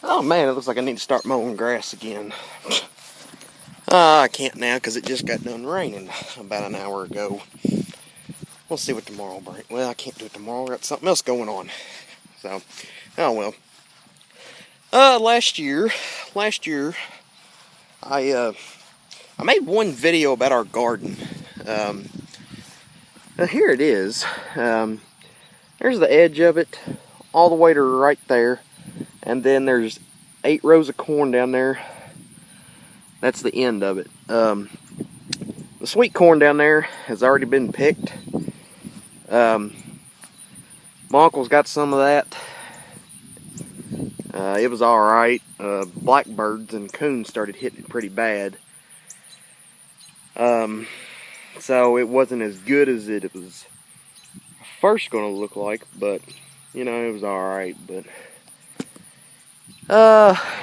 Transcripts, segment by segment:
Oh man, it looks like I need to start mowing grass again. I can't now because it just got done raining about an hour ago. We'll see what tomorrow brings. Well, I can't do it tomorrow. I got something else going on. So, oh well. Last year, I made one video about our garden. Here it is. There's the edge of it, all the way to right there, and then there's 8 rows of corn down there. That's the end of it. The sweet corn down there has already been picked. My uncle's got some of that. It was alright. Blackbirds and coons started hitting it pretty bad. So it wasn't as good as it was first going to look like, but you know, it was alright. But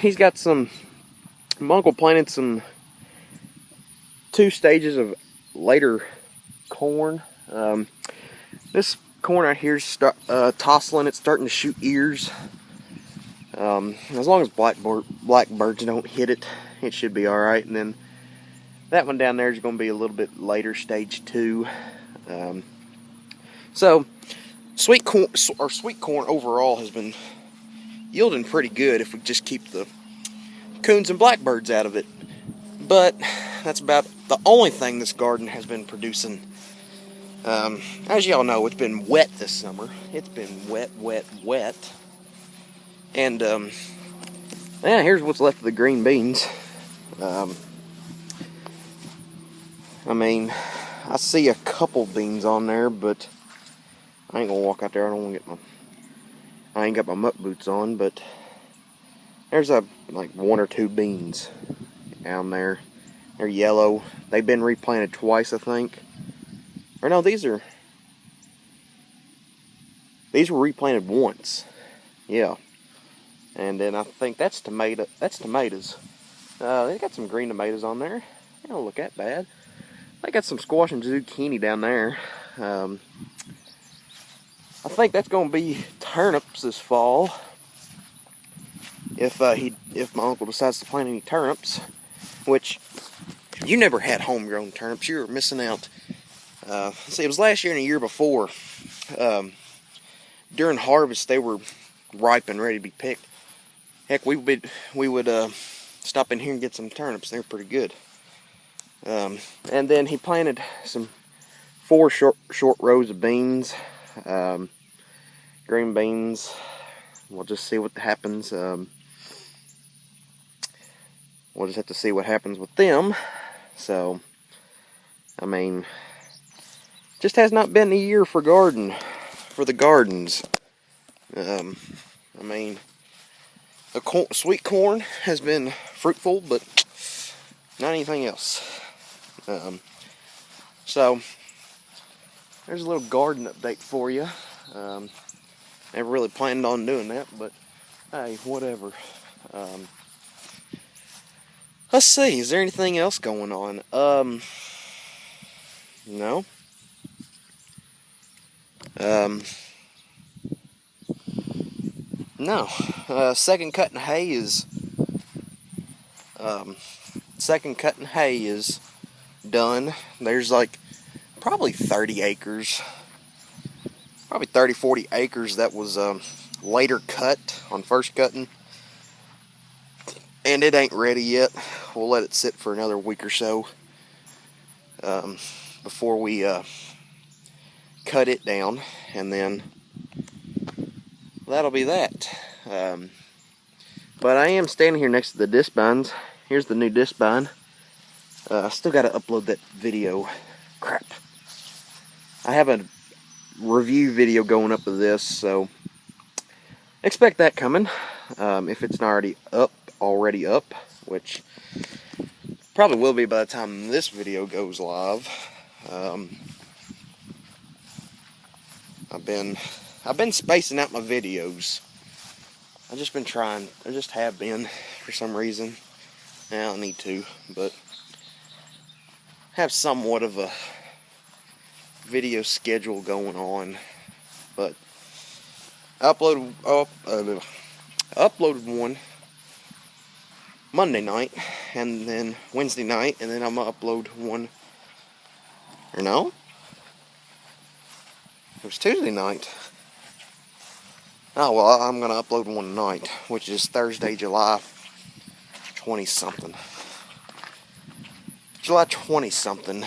he's got some. My uncle planted some 2 stages of later corn. This corn right here is tossling. It's starting to shoot ears. As long as blackbirds don't hit it, it should be alright. And then that one down there is going to be a little bit later, stage 2. So sweet corn overall has been yielding pretty good if we just keep the coons and blackbirds out of it. But that's about the only thing this garden has been producing. As y'all know, it's been wet this summer. It's been wet. And yeah, here's what's left of the green beans. I mean, I see a couple beans on there, but I ain't gonna walk out there. I ain't got my muck boots on, but there's like 1 or 2 beans down there. They're yellow. They've been replanted twice, I think. Or no, these were replanted once. Yeah. And then I think that's tomatoes. They got some green tomatoes on there. They don't look that bad. They got some squash and zucchini down there. I think that's going to be turnips this fall. If my uncle decides to plant any turnips, which you never had homegrown turnips, you're missing out. See, it was last year and a year before. During harvest, they were ripe and ready to be picked. Heck, we would stop in here and get some turnips. They're pretty good. And then he planted some 4 short rows of beans, green beans. We'll just see what happens. We'll just have to see what happens with them. So, I mean, just has not been a year for the gardens. I mean, the sweet corn has been fruitful, but not anything else. So, there's a little garden update for you. Never really planned on doing that, but hey, whatever. Let's see, is there anything else going on? No. No. Second cutting hay is done. There's like probably 30 acres. Probably 30-40 acres that was later cut on first cutting. And it ain't ready yet. We'll let it sit for another week or so before we cut it down, and then that'll be that. But I am standing here next to the disc bines. Here's the new disc bine. I still got to upload that video. Crap. I have a review video going up of this, so expect that coming. If it's not already up, which probably will be by the time this video goes live. I've been spacing out my videos. I've just been trying. I just have been for some reason. Now I don't need to, but have somewhat of a video schedule going on. But I uploaded one Monday night, and then Wednesday night, and then I'm gonna upload one. Or no? It was Tuesday night. Oh, well, I'm gonna upload one tonight, which is Thursday, July 20-something. July 20-something.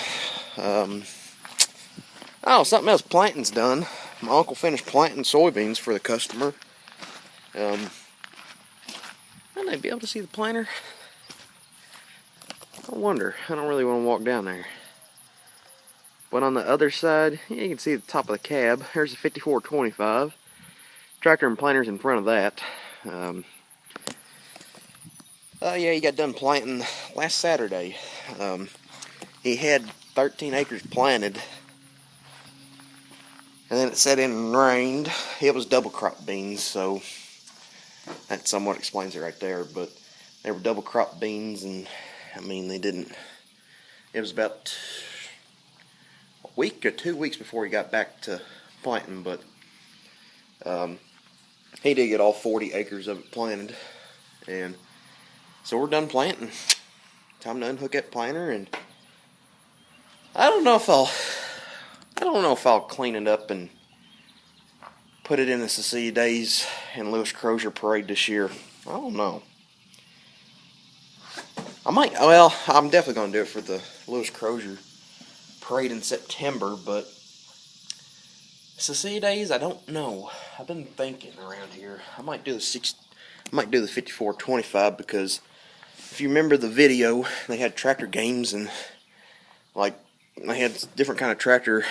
Oh, something else. Planting's done. My uncle finished planting soybeans for the customer. I may be able to see the planter. I wonder. I don't really want to walk down there. But on the other side, yeah, you can see the top of the cab. There's a 5425. Tractor and planter's in front of that. Yeah, he got done planting last Saturday. He had 13 acres planted, and then it set in and rained. It was double crop beans, so that somewhat explains it right there. But they were double crop beans, and I mean, they didn't. It was about a week or 2 weeks before he got back to planting, but he did get all 40 acres of it planted, and so we're done planting. Time to unhook that planter, and I don't know if I'll clean it up and put it in the Cecilia Days and Lewis Crozier Parade this year. I don't know. I might. Well, I'm definitely gonna do it for the Lewis Crozier Parade in September, but Cecilia Days, I don't know. I've been thinking around here. I might do the 5425, because if you remember the video, they had tractor games, and like they had different kind of tractor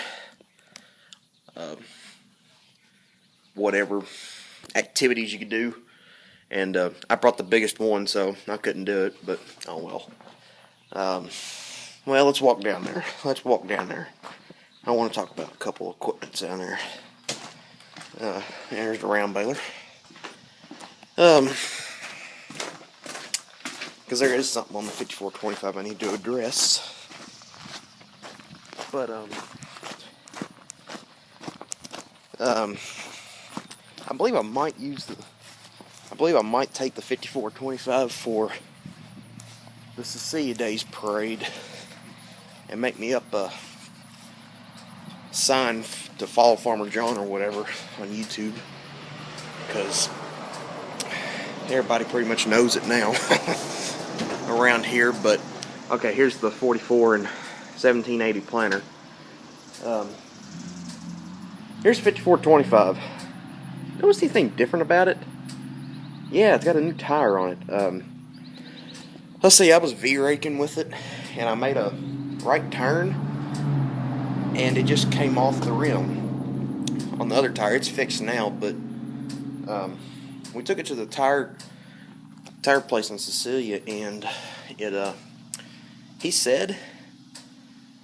whatever activities you could do, and I brought the biggest one, so I couldn't do it, but oh well. Well, let's walk down there. I want to talk about a couple of equipments down there. There's the round baler. Because there is something on the 5425 I need to address. But I believe I might take the 5425 for the Cecilia Days Parade and make me up a sign to follow Farmer John or whatever on YouTube, because everybody pretty much knows it now around here. But okay, here's the 44 and 1780 planter. Here's 5425. Notice anything different about it? Yeah, it's got a new tire on it. Let's see, I was V-raking with it, and I made a right turn, and it just came off the rim. On the other tire, it's fixed now, but we took it to the tire place in Cecilia, and he said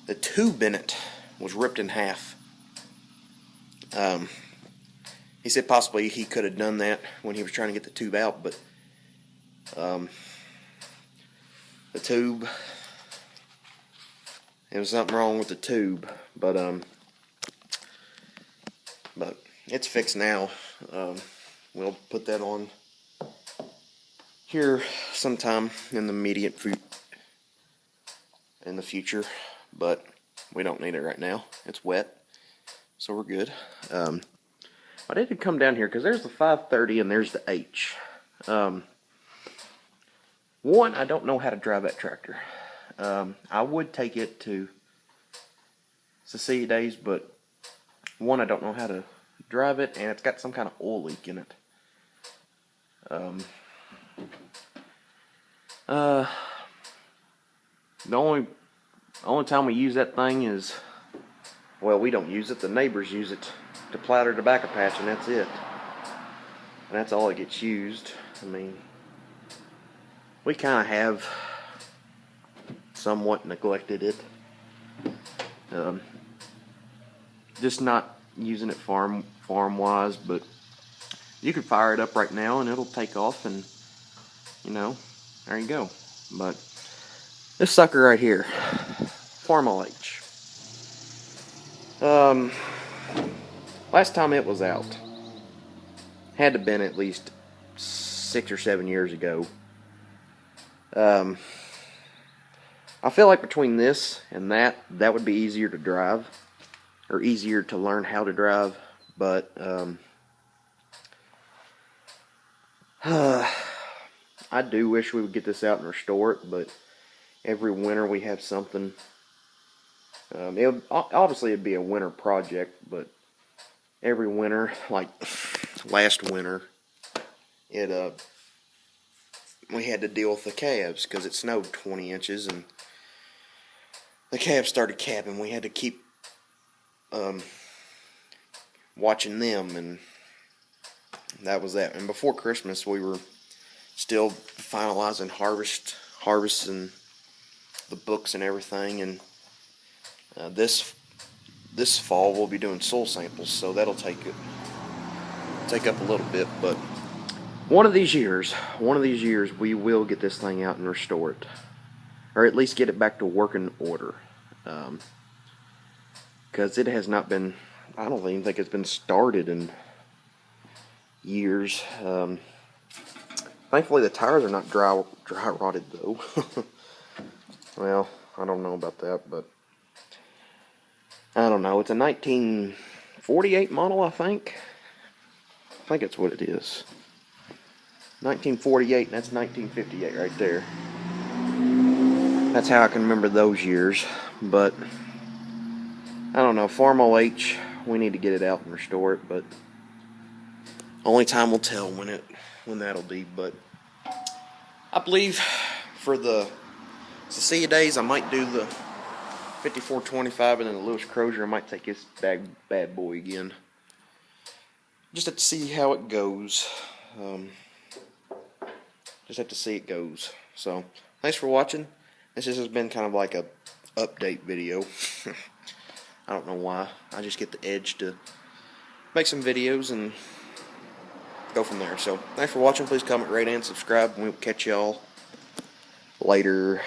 the tube in it was ripped in half. He said possibly he could have done that when he was trying to get the tube out, but the tube, there was something wrong with the tube, but it's fixed now. We'll put that on here sometime in the future, but we don't need it right now. It's wet, so we're good. I did come down here because there's the 530 and there's the H. One, I don't know how to drive that tractor. I would take it to Cecilia Days, but one, I don't know how to drive it, and it's got some kind of oil leak in it. The only time we use that thing is, well, we don't use it. The neighbors use it to plow their tobacco patch, and that's it. And that's all it gets used. I mean, we kind of have somewhat neglected it. Just not using it farm-wise, but you could fire it up right now and it'll take off, and you know, there you go. But this sucker right here, Farmal H. Last time it was out had to have been at least 6 or 7 years ago. Um, I feel like between this and that would be easier to drive, or easier to learn how to drive. But I do wish we would get this out and restore it. But every winter we have something. Obviously it'd be a winter project, but every winter, like last winter, it we had to deal with the calves because it snowed 20 inches and the calves started calving. We had to keep watching them, and that was that. And before Christmas, we were still finalizing harvesting the books and everything. And this fall we'll be doing soil samples, so that'll take up a little bit. But one of these years, we will get this thing out and restore it, or at least get it back to working order. Because it has not been, I don't even think it's been started in years. Thankfully the tires are not dry rotted though. Well, I don't know about that, but I don't know. It's a 1948 model, I think. I think that's what it is. 1948, and that's 1958 right there. That's how I can remember those years. But I don't know. Farm OH, we need to get it out and restore it, but only time will tell when that'll be. But I believe for the Cecilia days, I might do the 5425, and then the Lewis Crozier, I might take this bad boy again. Just have to see how it goes. Just have to see it goes. So, thanks for watching. This has been kind of like a update video. I don't know why. I just get the edge to make some videos and go from there. So, thanks for watching. Please comment, rate, and subscribe. And we'll catch y'all later.